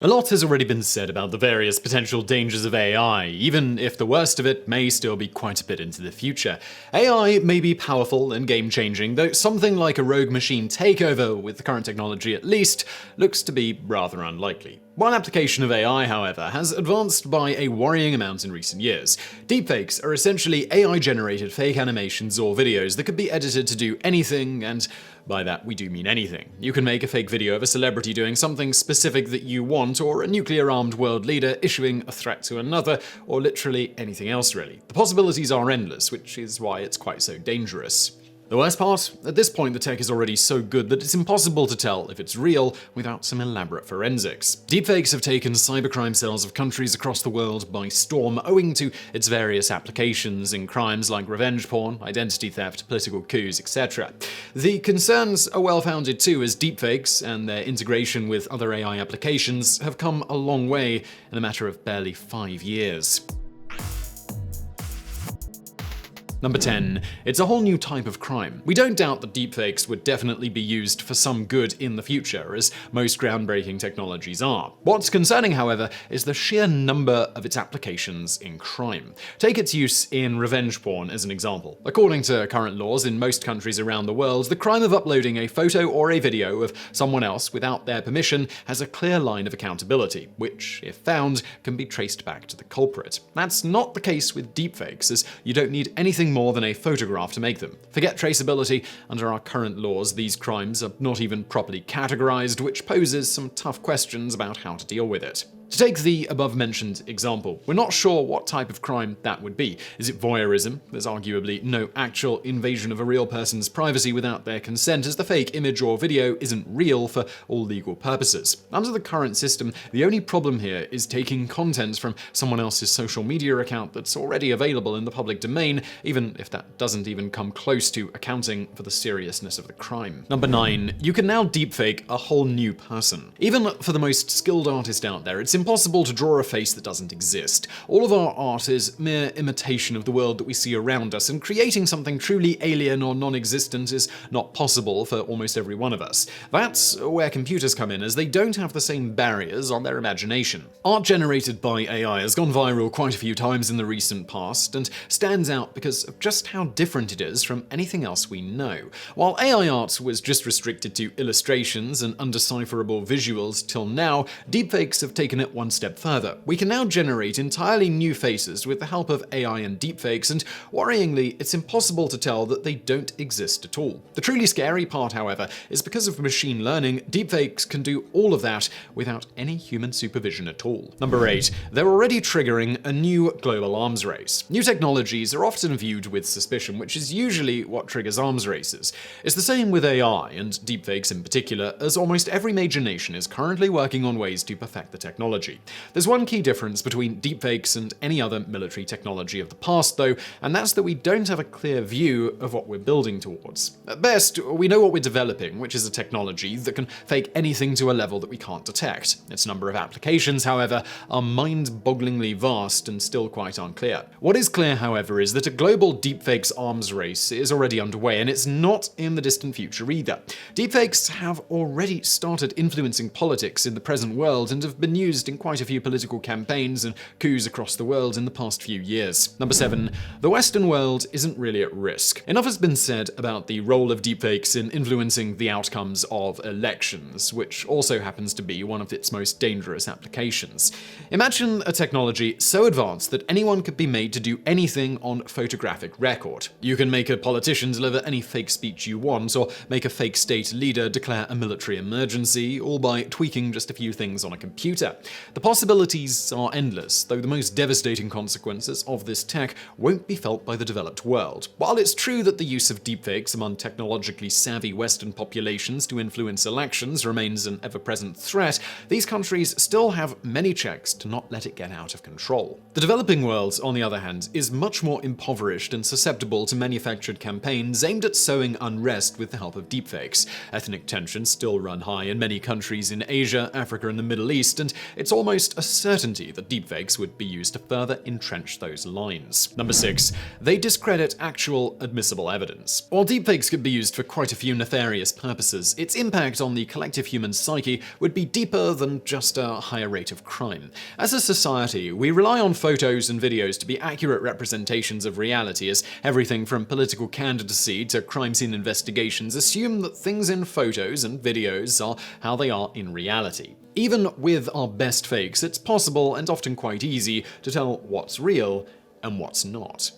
A lot has already been said about the various potential dangers of AI, even if the worst of it may still be quite a bit into the future. AI may be powerful and game-changing, though something like a rogue machine takeover, with the current technology at least, looks to be rather unlikely. One application of AI, however, has advanced by a worrying amount in recent years. Deepfakes are essentially AI-generated fake animations or videos that could be edited to do anything, and by that we do mean anything. You can make a fake video of a celebrity doing something specific that you want, or a nuclear-armed world leader issuing a threat to another, or literally anything else really. The possibilities are endless, which is why it's quite so dangerous. The worst part? At this point, the tech is already so good that it's impossible to tell if it's real without some elaborate forensics. Deepfakes have taken cybercrime cells of countries across the world by storm, owing to its various applications in crimes like revenge porn, identity theft, political coups, etc. The concerns are well-founded too, as deepfakes and their integration with other AI applications have come a long way in a matter of barely 5 years. Number 10. It's a whole new type of crime. We don't doubt that deepfakes would definitely be used for some good in the future, as most groundbreaking technologies are. What's concerning, however, is the sheer number of its applications in crime. Take its use in revenge porn as an example. According to current laws in most countries around the world, the crime of uploading a photo or a video of someone else without their permission has a clear line of accountability, which, if found, can be traced back to the culprit. That's not the case with deepfakes, as you don't need anything more than a photograph to make them. Forget traceability, under our current laws, these crimes are not even properly categorized, which poses some tough questions about how to deal with it. To take the above-mentioned example, we're not sure what type of crime that would be. Is it voyeurism? There's arguably no actual invasion of a real person's privacy without their consent, as the fake image or video isn't real for all legal purposes. Under the current system, the only problem here is taking content from someone else's social media account that's already available in the public domain, even if that doesn't even come close to accounting for the seriousness of the crime. Number 9. You can now deepfake a whole new person. Even for the most skilled artist out there, it's impossible to draw a face that doesn't exist. All of our art is mere imitation of the world that we see around us, and creating something truly alien or non-existent is not possible for almost every one of us. That's where computers come in, as they don't have the same barriers on their imagination. Art generated by AI has gone viral quite a few times in the recent past, and stands out because of just how different it is from anything else we know. While AI art was just restricted to illustrations and undecipherable visuals till now, deepfakes have taken it one step further. We can now generate entirely new faces with the help of AI and deepfakes, and worryingly, it's impossible to tell that they don't exist at all. The truly scary part, however, is because of machine learning, deepfakes can do all of that without any human supervision at all. Number 8. They're already triggering a new global arms race. New technologies are often viewed with suspicion, which is usually what triggers arms races. It's the same with AI, and deepfakes in particular, as almost every major nation is currently working on ways to perfect the technology. There's one key difference between deepfakes and any other military technology of the past, though, and that's that we don't have a clear view of what we're building towards. At best, we know what we're developing, which is a technology that can fake anything to a level that we can't detect. Its number of applications, however, are mind-bogglingly vast and still quite unclear. What is clear, however, is that a global deepfakes arms race is already underway, and it's not in the distant future either. Deepfakes have already started influencing politics in the present world and have been used in quite a few political campaigns and coups across the world in the past few years. Number 7. The Western world isn't really at risk. Enough has been said about the role of deepfakes in influencing the outcomes of elections, which also happens to be one of its most dangerous applications. Imagine a technology so advanced that anyone could be made to do anything on photographic record. You can make a politician deliver any fake speech you want, or make a fake state leader declare a military emergency, all by tweaking just a few things on a computer. The possibilities are endless, though the most devastating consequences of this tech won't be felt by the developed world. While it's true that the use of deepfakes among technologically savvy Western populations to influence elections remains an ever-present threat, these countries still have many checks to not let it get out of control. The developing world, on the other hand, is much more impoverished and susceptible to manufactured campaigns aimed at sowing unrest with the help of deepfakes. Ethnic tensions still run high in many countries in Asia, Africa, and the Middle East, and it's almost a certainty that deepfakes would be used to further entrench those lines. Number 6. They discredit actual admissible evidence. While deepfakes could be used for quite a few nefarious purposes, its impact on the collective human psyche would be deeper than just a higher rate of crime. As a society, we rely on photos and videos to be accurate representations of reality, as everything from political candidacy to crime scene investigations assume that things in photos and videos are how they are in reality. Even with our best fakes, it's possible and often quite easy to tell what's real and what's not.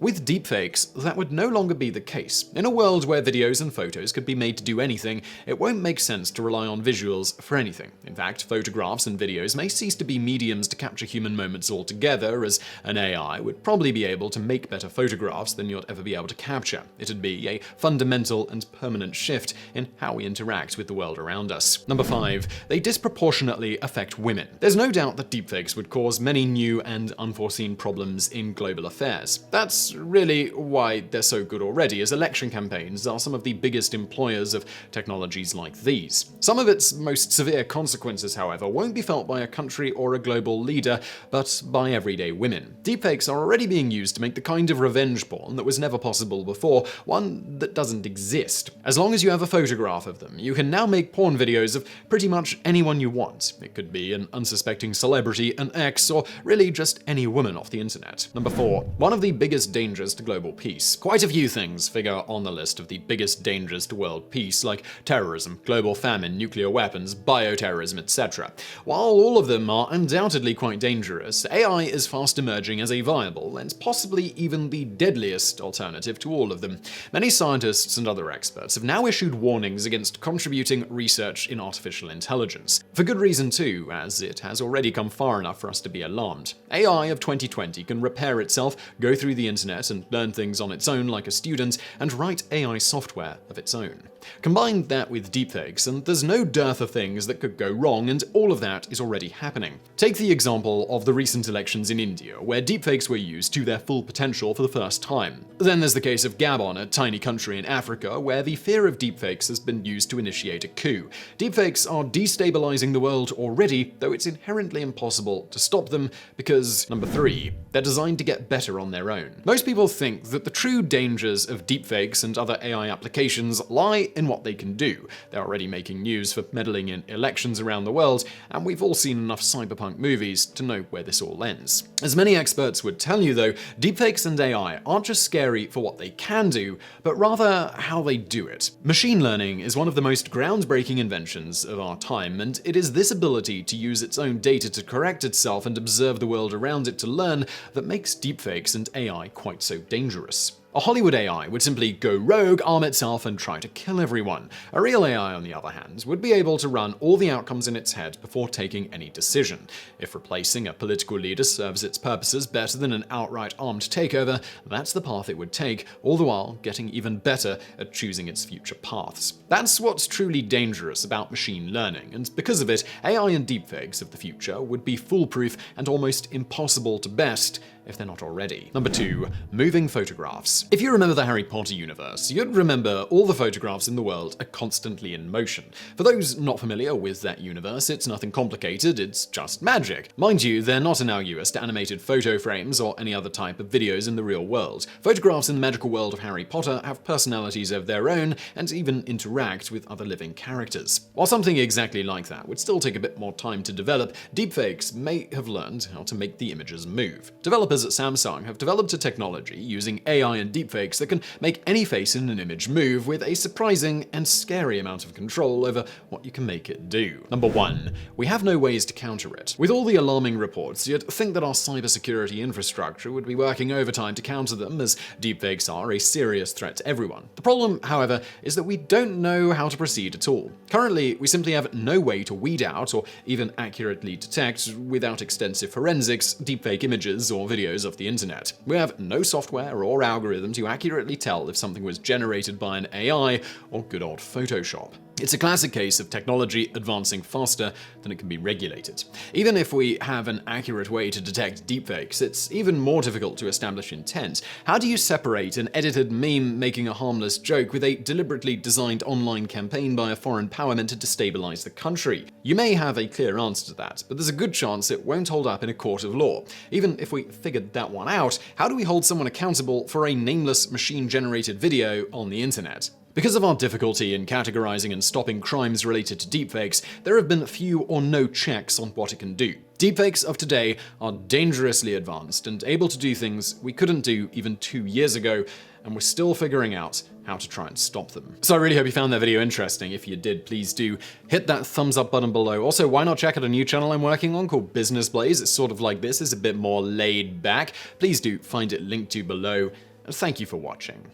With deepfakes, that would no longer be the case. In a world where videos and photos could be made to do anything, it won't make sense to rely on visuals for anything. In fact, photographs and videos may cease to be mediums to capture human moments altogether, as an AI would probably be able to make better photographs than you'd ever be able to capture. It'd be a fundamental and permanent shift in how we interact with the world around us. Number 5. They disproportionately affect women. There's no doubt that deepfakes would cause many new and unforeseen problems in global affairs. That's really why they're so good already, as election campaigns are some of the biggest employers of technologies like these. Some of its most severe consequences, however, won't be felt by a country or a global leader, but by everyday women. Deepfakes are already being used to make the kind of revenge porn that was never possible before, one that doesn't exist. As long as you have a photograph of them, you can now make porn videos of pretty much anyone you want. It could be an unsuspecting celebrity, an ex, or really just any woman off the internet. Number 4. One of the biggest dangers to global peace. Quite a few things figure on the list of the biggest dangers to world peace, like terrorism, global famine, nuclear weapons, bioterrorism, etc. While all of them are undoubtedly quite dangerous, AI is fast emerging as a viable and possibly even the deadliest alternative to all of them. Many scientists and other experts have now issued warnings against contributing research in artificial intelligence. For good reason too, as it has already come far enough for us to be alarmed. AI of 2020 can repair itself, go through the internet and learn things on its own like a student, and write AI software of its own. Combine that with deepfakes, and there's no dearth of things that could go wrong, and all of that is already happening. Take the example of the recent elections in India, where deepfakes were used to their full potential for the first time. Then there's the case of Gabon, a tiny country in Africa, where the fear of deepfakes has been used to initiate a coup. Deepfakes are destabilizing the world already, though it's inherently impossible to stop them because, number 3, they're designed to get better on their own. Most people think that the true dangers of deepfakes and other AI applications lie in what they can do. They're already making news for meddling in elections around the world, and we've all seen enough cyberpunk movies to know where this all ends. As many experts would tell you though, deepfakes and AI aren't just scary for what they can do, but rather how they do it. Machine learning is one of the most groundbreaking inventions of our time, and it is this ability to use its own data to correct itself and observe the world around it to learn that makes deepfakes and AI quite so dangerous. A Hollywood AI would simply go rogue, arm itself, and try to kill everyone. A real AI, on the other hand, would be able to run all the outcomes in its head before taking any decision. If replacing a political leader serves its purposes better than an outright armed takeover, that's the path it would take, all the while getting even better at choosing its future paths. That's what's truly dangerous about machine learning, and because of it, AI and deepfakes of the future would be foolproof and almost impossible to best, if they're not already. Number 2. Moving photographs. If you remember the Harry Potter universe, you'd remember all the photographs in the world are constantly in motion. For those not familiar with that universe, it's nothing complicated, it's just magic. Mind you, they're not analogous to animated photo frames or any other type of videos in the real world. Photographs in the magical world of Harry Potter have personalities of their own and even interact with other living characters. While something exactly like that would still take a bit more time to develop, deepfakes may have learned how to make the images move. Developers at Samsung have developed a technology using AI and deepfakes that can make any face in an image move with a surprising and scary amount of control over what you can make it do. Number 1. We have no ways to counter it. With all the alarming reports, you'd think that our cybersecurity infrastructure would be working overtime to counter them, as deepfakes are a serious threat to everyone. The problem, however, is that we don't know how to proceed at all. Currently, we simply have no way to weed out or even accurately detect, without extensive forensics, deepfake images or videos of the internet. We have no software or algorithm to accurately tell if something was generated by an AI or good old Photoshop. It's a classic case of technology advancing faster than it can be regulated. Even if we have an accurate way to detect deepfakes, it's even more difficult to establish intent. How do you separate an edited meme making a harmless joke with a deliberately designed online campaign by a foreign power meant to destabilize the country? You may have a clear answer to that, but there's a good chance it won't hold up in a court of law. Even if we figured that one out, how do we hold someone accountable for a nameless machine-generated video on the internet? Because of our difficulty in categorizing and stopping crimes related to deepfakes, there have been few or no checks on what it can do. Deepfakes of today are dangerously advanced and able to do things we couldn't do even 2 years ago, and we're still figuring out how to try and stop them. So I really hope you found that video interesting. If you did, please do hit that thumbs up button below. Also, why not check out a new channel I'm working on called Business Blaze? It's sort of like this, it's a bit more laid back. Please do find it linked to below, and thank you for watching.